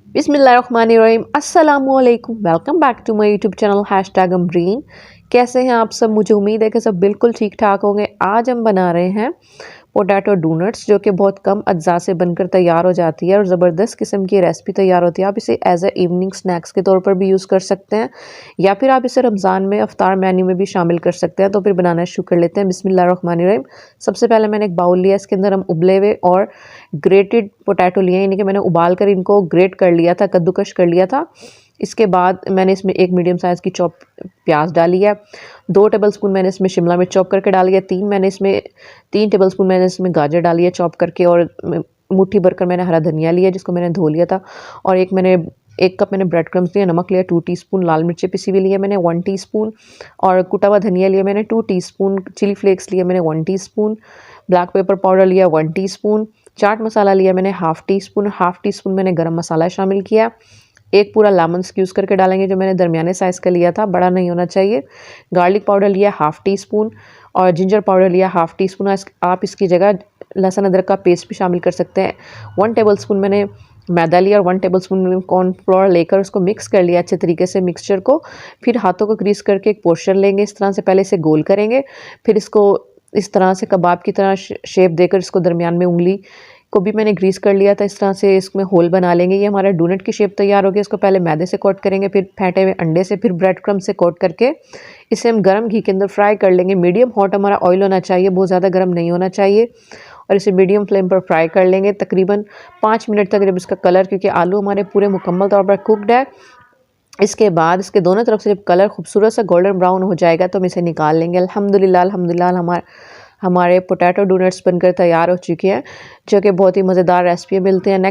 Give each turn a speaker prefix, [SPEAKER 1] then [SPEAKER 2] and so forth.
[SPEAKER 1] बिस्मिल्लाहिर्रहमानिर्रहीम अस्सलामुअलैकुम। Welcome back to my YouTube channel #Amreen. कैसे हैं आप सब? मुझे उम्मीद है कि सब बिल्कुल ठीक ठाक होंगे। आज हम बना रहे हैं पोटैटो डोनट्स, जो कि बहुत कम अज्जा से बनकर तैयार हो जाती है और ज़बरदस्त किस्म की रेसिपी तैयार होती है। आप इसे एज ए इवनिंग स्नैक्स के तौर पर भी यूज़ कर सकते हैं या फिर आप इसे रमज़ान में अफ्तार मेन्यू में भी शामिल कर सकते हैं। तो फिर बनाना शुरू कर लेते हैं। बिस्मिल्लाहिर्रहमानिर्रहीम। सबसे पहले मैंने एक बाउल लिया, इसके अंदर हम उबले हुए और ग्रेटेड पोटैटो लिए, यानी कि मैंने उबाल कर इनको ग्रेट कर लिया था, कद्दूकश कर लिया था। इसके बाद मैंने इसमें एक मीडियम साइज़ की चॉप प्याज डाली है, 2 टेबलस्पून मैंने इसमें शिमला मिर्च चॉप करके डाली है, 3 टेबलस्पून मैंने इसमें गाजर डाली है चॉप करके, और मुट्ठी भरकर मैंने हरा धनिया लिया जिसको मैंने धो लिया था, और 1 कप मैंने ब्रेड क्रम्स लिया, नमक लिया 2 टीस्पून, लाल मिर्चें पिसी हुई लिया मैंने 1 टीस्पून, और कुटा हुआ धनिया लिया मैंने 2 टीस्पून, चिली फ्लेक्स लिया मैंने 1 टीस्पून, ब्लैक पेपर पाउडर लिया 1 टीस्पून, चाट मसाला लिया मैंने हाफ़ टी स्पून मैंने गरम मसाला शामिल किया। एक पूरा लेमन स्क्यूज़ करके डालेंगे, जो मैंने दरमियाने साइज़ का लिया था, बड़ा नहीं होना चाहिए। गार्लिक पाउडर लिया हाफ़ टी स्पून, और जिंजर पाउडर लिया हाफ़ टी स्पून। आप इसकी जगह लहसुन अदरक का पेस्ट भी शामिल कर सकते हैं। 1 टेबलस्पून मैंने मैदा लिया और 1 टेबलस्पून कॉर्नफ्लोर लेकर उसको मिक्स कर लिया अच्छे तरीके से मिक्सचर को। फिर हाथों को ग्रीस करके एक पोर्शन लेंगे, इस तरह से पहले इसे गोल करेंगे, फिर इसको इस तरह से कबाब की तरह शेप देकर इसको दरमियान में उंगली को भी मैंने ग्रीस कर लिया था, इस तरह से इसमें होल बना लेंगे। ये हमारा डोनट की शेप तैयार हो गई। इसको पहले मैदे से कोट करेंगे, फिर फेंटे हुए अंडे से, फिर ब्रेड क्रम्ब से कोट करके इसे हम गर्म घी के अंदर फ्राई कर लेंगे। मीडियम हॉट हमारा ऑयल होना चाहिए, बहुत ज़्यादा गर्म नहीं होना चाहिए, और इसे मीडियम फ्लेम पर फ्राई कर लेंगे तकरीबन 5 मिनट तक, जब इसका कलर, क्योंकि आलू हमारे पूरे मुकम्मल तौर पर कुकड है। इसके बाद इसके दोनों तरफ से जब कलर खूबसूरत सा गोल्डन ब्राउन हो जाएगा तो हम इसे निकाल लेंगे। अल्हम्दुलिल्लाह हमारे पोटैटो डोनट्स बनकर तैयार हो चुके हैं, जो कि बहुत ही मज़ेदार रेसिपी मिलते हैं। नेक्स्ट